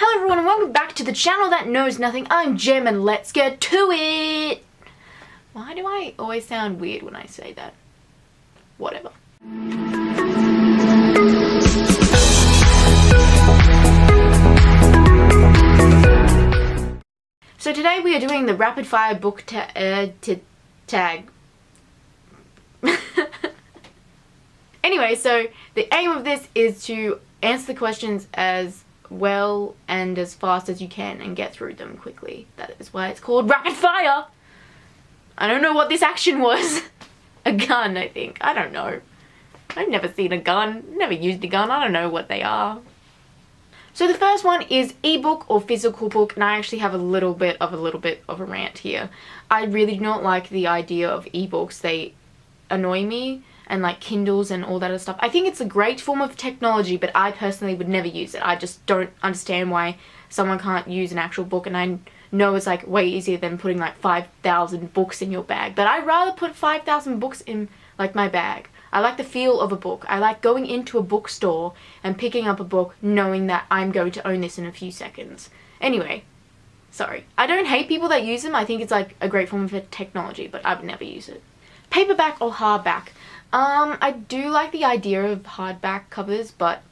Hello everyone and welcome back to the channel that knows nothing. I'm Jem and let's get to it! Why do I always sound weird when I say that? Whatever. So today we are doing the rapid fire book tag. Anyway, so the aim of this is to answer the questions as well and as fast as you can and get through them quickly. That is why it's called rapid fire. I don't know what this action was. A gun, I think. I don't know. I've never seen a gun. Never used a gun. I don't know what they are. So the first one is ebook or physical book, and I actually have a little bit of a rant here. I really do not like the idea of ebooks. They annoy me, and like Kindles and all that other stuff. I think it's a great form of technology, but I personally would never use it. I just don't understand why someone can't use an actual book, and I know it's like way easier than putting like 5,000 books in your bag, but I'd rather put 5,000 books in like my bag. I like the feel of a book. I like going into a bookstore and picking up a book knowing that I'm going to own this in a few seconds. Anyway, sorry. I don't hate people that use them. I think it's like a great form of technology, but I would never use it. Paperback or hardback? I do like the idea of hardback covers, but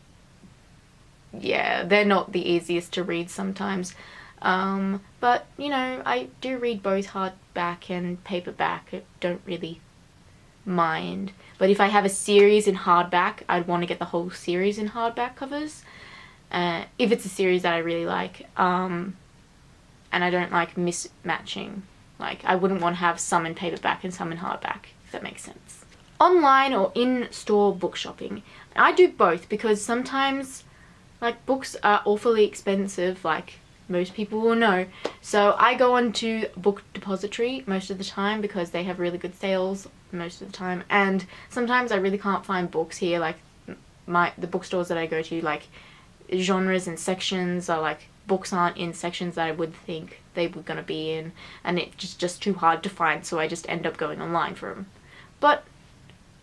yeah, they're not the easiest to read sometimes. But you know, I do read both hardback and paperback. I don't really mind. But if I have a series in hardback, I'd want to get the whole series in hardback covers. If it's a series that I really like. And I don't like mismatching. Like, I wouldn't want to have some in paperback and some in hardback, if that makes sense. Online or in-store book shopping. I do both because sometimes, like, books are awfully expensive, like most people will know. So I go on to Book Depository most of the time because they have really good sales most of the time. And sometimes I really can't find books here, like the bookstores that I go to, like genres and sections are like, books aren't in sections that I would think they were gonna be in, and it's just too hard to find, so I just end up going online for them. But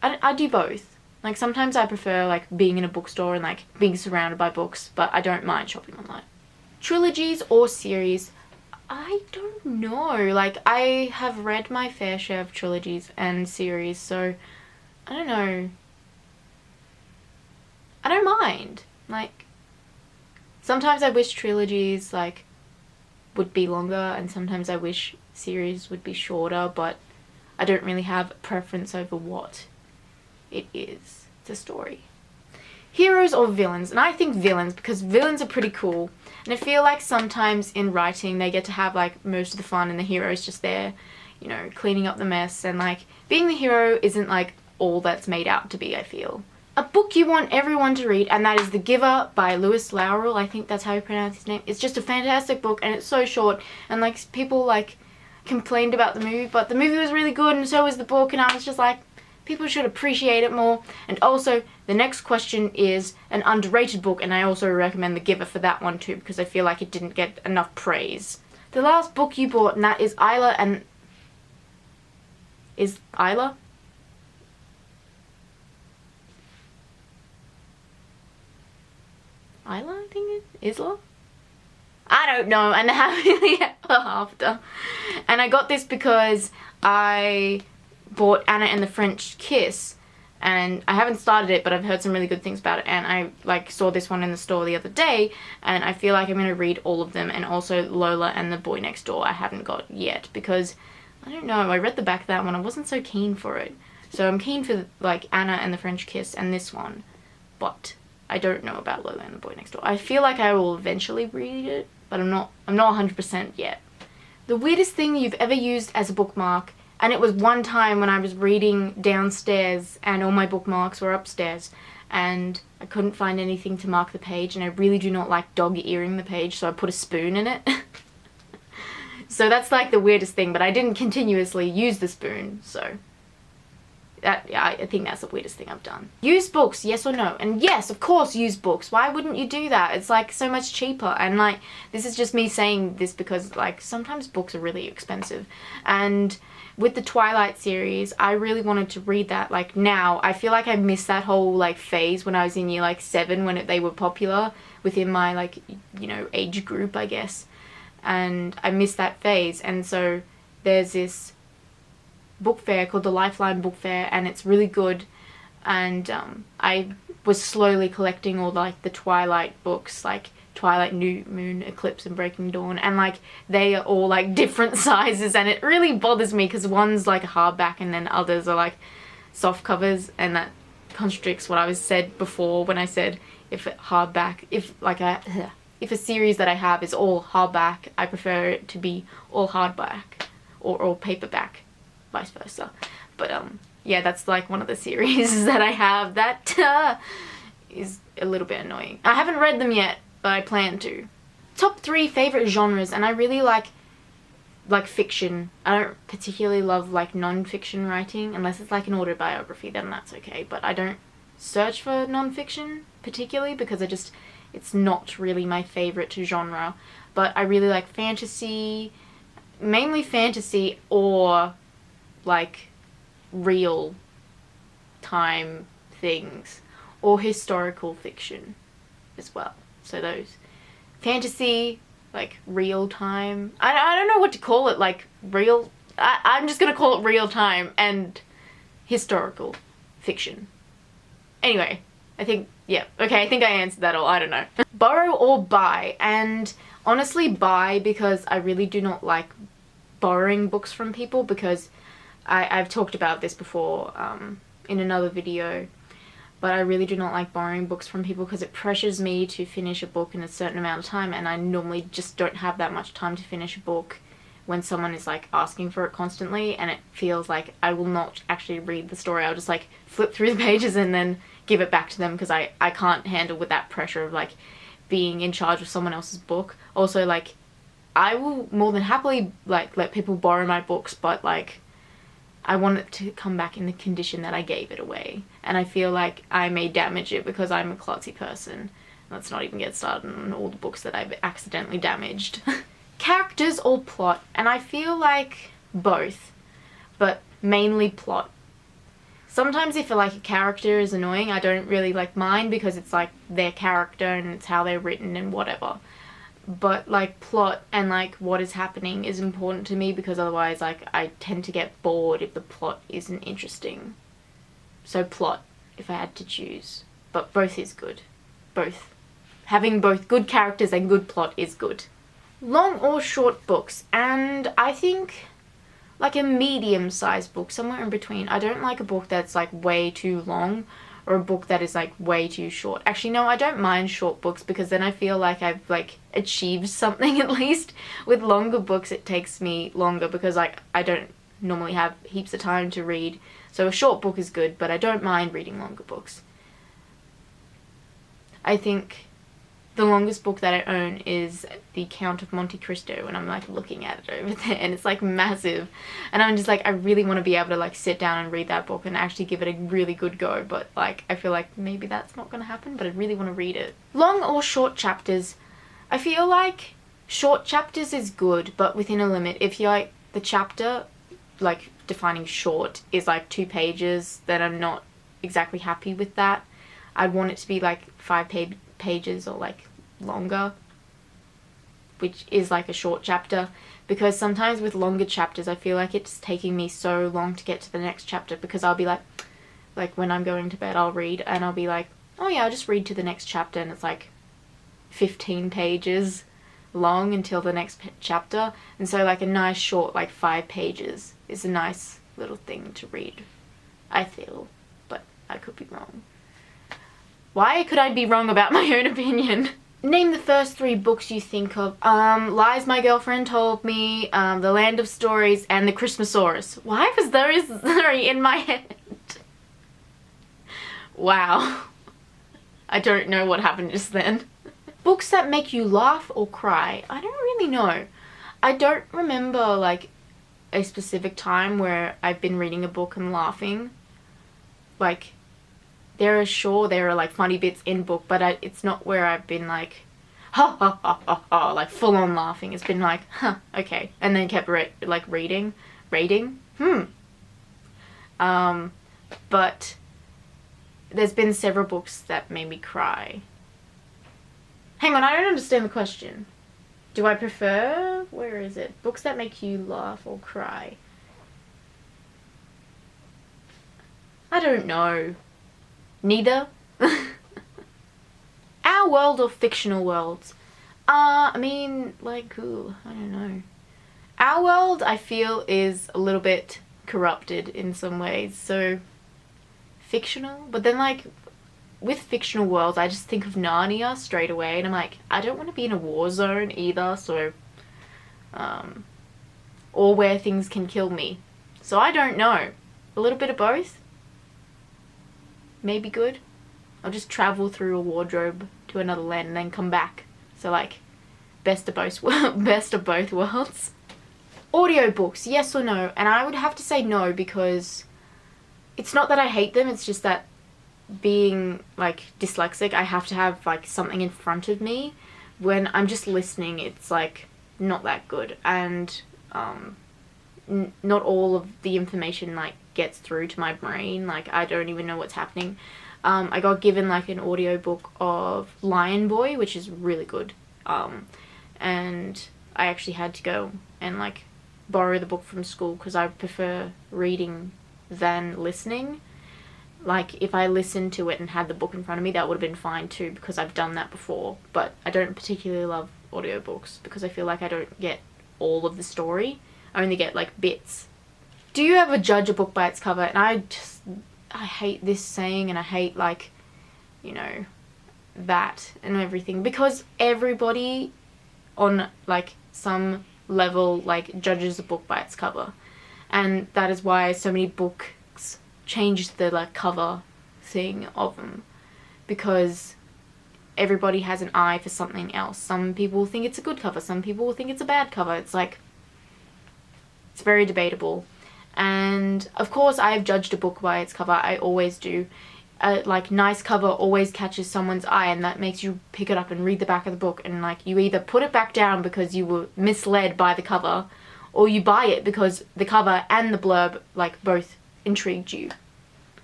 I do both. Like, sometimes I prefer like being in a bookstore and like being surrounded by books, but I don't mind shopping online. Trilogies or series? I don't know. Like, I have read my fair share of trilogies and series, so I don't know. I don't mind. Like, sometimes I wish trilogies like would be longer, and sometimes I wish series would be shorter, but I don't really have a preference over what it is. It's a story. Heroes or villains? And I think villains, because villains are pretty cool, and I feel like sometimes in writing they get to have like most of the fun and the hero's just there, you know, cleaning up the mess, and like being the hero isn't like all that's made out to be, I feel. A book you want everyone to read, and that is The Giver by Lewis Lowrell. I think that's how you pronounce his name. It's just a fantastic book, and it's so short, and like people like complained about the movie, but the movie was really good and so was the book, and I was just like, people should appreciate it more. And also, the next question is an underrated book, and I also recommend The Giver for that one too, because I feel like it didn't get enough praise. The last book you bought, and that is Isla and... Is Isla? Isla, I think it is. Isla? I don't know, and happily ever after. And I got this because I bought Anna and the French Kiss, and I haven't started it, but I've heard some really good things about it, and I like saw this one in the store the other day, and I feel like I'm going to read all of them. And also Lola and the Boy Next Door I haven't got yet, because I don't know, I read the back of that one, I wasn't so keen for it. So I'm keen for like Anna and the French Kiss and this one, but I don't know about Lola and the Boy Next Door. I feel like I will eventually read it, but I'm not 100% yet. The weirdest thing you've ever used as a bookmark? And it was one time when I was reading downstairs and all my bookmarks were upstairs, and I couldn't find anything to mark the page, and I really do not like dog-earing the page, so I put a spoon in it. So that's like the weirdest thing, but I didn't continuously use the spoon, so that, yeah, I think that's the weirdest thing I've done. Use books, yes or no? And yes, of course, use books. Why wouldn't you do that? It's like so much cheaper, and like, this is just me saying this because like sometimes books are really expensive, and with the Twilight series, I really wanted to read that. Like now, I feel like I missed that whole like phase when I was in year like 7 when they were popular, within my, like, you know, age group, I guess. And I missed that phase. And so there's this book fair called the Lifeline Book Fair, and it's really good. And I was slowly collecting all, like, the Twilight books, like Twilight, New Moon, Eclipse, and Breaking Dawn, and, like, they are all, like, different sizes, and it really bothers me because one's like a hardback and then others are like soft covers, and that contradicts what I was said before when I said if a series that I have is all hardback, I prefer it to be all hardback or all paperback, vice versa. But yeah, that's like one of the series that I have that is a little bit annoying. I haven't read them yet, but I plan to. Top 3 favorite genres, and I really like fiction. I don't particularly love like non-fiction writing unless it's like an autobiography, then that's okay, but I don't search for non-fiction particularly because it's not really my favorite genre. But I really like fantasy, mainly fantasy, or like real time things, or historical fiction as well. So those fantasy, like real time, I don't know what to call it, like real, I'm just gonna call it real time, and historical fiction. Anyway, I think, yeah, okay, I think I answered that all, I don't know. Borrow or buy, and honestly buy, because I really do not like borrowing books from people, because I've talked about this before in another video, but I really do not like borrowing books from people because it pressures me to finish a book in a certain amount of time, and I normally just don't have that much time to finish a book when someone is like asking for it constantly, and it feels like I will not actually read the story. I'll just like flip through the pages and then give it back to them because I can't handle with that pressure of like being in charge of someone else's book. Also, like, I will more than happily like let people borrow my books, but like I want it to come back in the condition that I gave it away, and I feel like I may damage it because I'm a klutzy person. Let's not even get started on all the books that I've accidentally damaged. Characters or plot, and I feel like both, but mainly plot. Sometimes if like a character is annoying, I don't really like mind because it's like their character and it's how they're written and whatever. But like plot and like what is happening is important to me, because otherwise like I tend to get bored if the plot isn't interesting. So plot, if I had to choose. But both is good. Both. Having both good characters and good plot is good. Long or short books, and I think like a medium-sized book, somewhere in between. I don't like a book that's like way too long, or a book that is like way too short. Actually, no, I don't mind short books because then I feel like I've like achieved something at least. With longer books it takes me longer because like I don't normally have heaps of time to read. So a short book is good, but I don't mind reading longer books. I think the longest book that I own is The Count of Monte Cristo, and I'm like looking at it over there and it's like massive, and I'm just like, I really want to be able to like sit down and read that book and actually give it a really good go, but like I feel like maybe that's not gonna happen, but I really want to read it. Long or short chapters, I feel like short chapters is good, but within a limit. If you like the chapter, like defining short is like 2 pages, then I'm not exactly happy with that. I'd want it to be like 5 pages or like longer, which is like a short chapter, because sometimes with longer chapters I feel like it's taking me so long to get to the next chapter, because I'll be like when I'm going to bed I'll read and I'll be like, oh yeah, I'll just read to the next chapter, and it's like 15 pages long until the next chapter. And so like a nice short like 5 pages is a nice little thing to read, I feel, but I could be wrong. Why could I be wrong about my own opinion? Name the first 3 books you think of. Lies My Girlfriend Told Me, The Land of Stories, and The Christmasaurus. Why was those 3 in my head? Wow. I don't know what happened just then. Books that make you laugh or cry. I don't really know. I don't remember like a specific time where I've been reading a book and laughing. Like, there are like funny bits in book, but it's not where I've been like ha ha ha ha ha, like full on laughing. It's been like, huh, okay, and then kept rating. But there's been several books that made me cry. Hang on, I don't understand the question. Do I prefer, where is it? Books that make you laugh or cry. I don't know. Neither. Our world or fictional worlds? I mean, like, ooh, I don't know. Our world, I feel, is a little bit corrupted in some ways, so fictional. But then, like, with fictional worlds, I just think of Narnia straight away, and I'm like, I don't want to be in a war zone either, so, or where things can kill me. So I don't know. A little bit of both. Maybe good. I'll just travel through a wardrobe to another land and then come back. So like, best of both worlds. Audiobooks, yes or no? And I would have to say no, because it's not that I hate them, it's just that being like dyslexic, I have to have like something in front of me. When I'm just listening, it's like not that good, and not all of the information like gets through to my brain. Like, I don't even know what's happening. I got given like an audiobook of Lion Boy, which is really good, and I actually had to go and like borrow the book from school because I prefer reading than listening. Like, if I listened to it and had the book in front of me, that would have been fine too, because I've done that before. But I don't particularly love audiobooks because I feel like I don't get all of the story. I only get like bits. Do you ever judge a book by its cover? And I hate this saying, and I hate, like, you know, that and everything, because everybody on like some level like judges a book by its cover, and that is why so many books change the like cover thing of them, because everybody has an eye for something else. Some people think it's a good cover, some people think it's a bad cover. It's like, it's very debatable. And of course I have judged a book by its cover. I always do. Like, nice cover always catches someone's eye, and that makes you pick it up and read the back of the book, and like, you either put it back down because you were misled by the cover, or you buy it because the cover and the blurb like both intrigued you.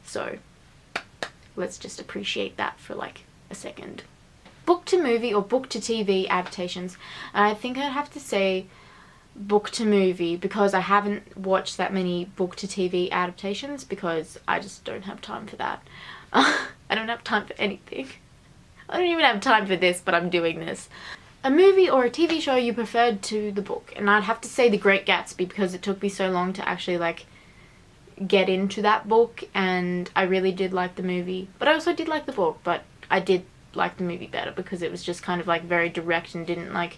So let's just appreciate that for like a second. Book to movie or book to TV adaptations. And I think I'd have to say book to movie, because I haven't watched that many book to TV adaptations, because I just don't have time for that. I don't have time for anything. I don't even have time for this, but I'm doing this. A movie or a TV show you preferred to the book. And I'd have to say The Great Gatsby, because it took me so long to actually like get into that book, and I really did like the movie. But I also did like the book, but I did like the movie better because it was just kind of like very direct and didn't like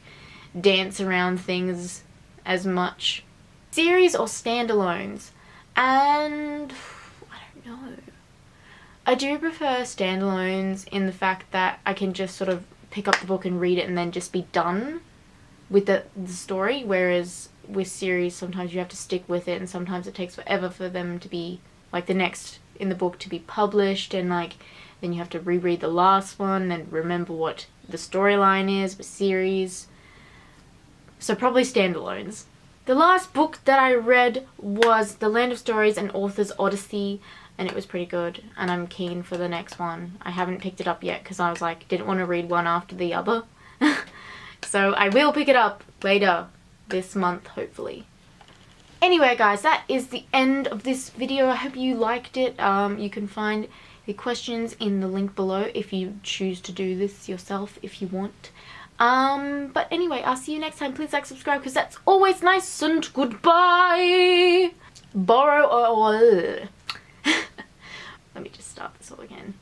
dance around things as much. Series or standalones? And I don't know. I do prefer standalones in the fact that I can just sort of pick up the book and read it and then just be done with the story, whereas with series sometimes you have to stick with it, and sometimes it takes forever for them to be like the next in the book to be published, and like then you have to reread the last one and remember what the storyline is with series. So probably standalones. The last book that I read was The Land of Stories, an Author's Odyssey, and it was pretty good, and I'm keen for the next one. I haven't picked it up yet because I was like, didn't want to read one after the other. So I will pick it up later this month, hopefully. Anyway guys, that is the end of this video. I hope you liked it. You can find the questions in the link below if you choose to do this yourself if you want. But anyway, I'll see you next time. Please like, subscribe, because that's always nice, and goodbye. Borrow or let me just start this all again.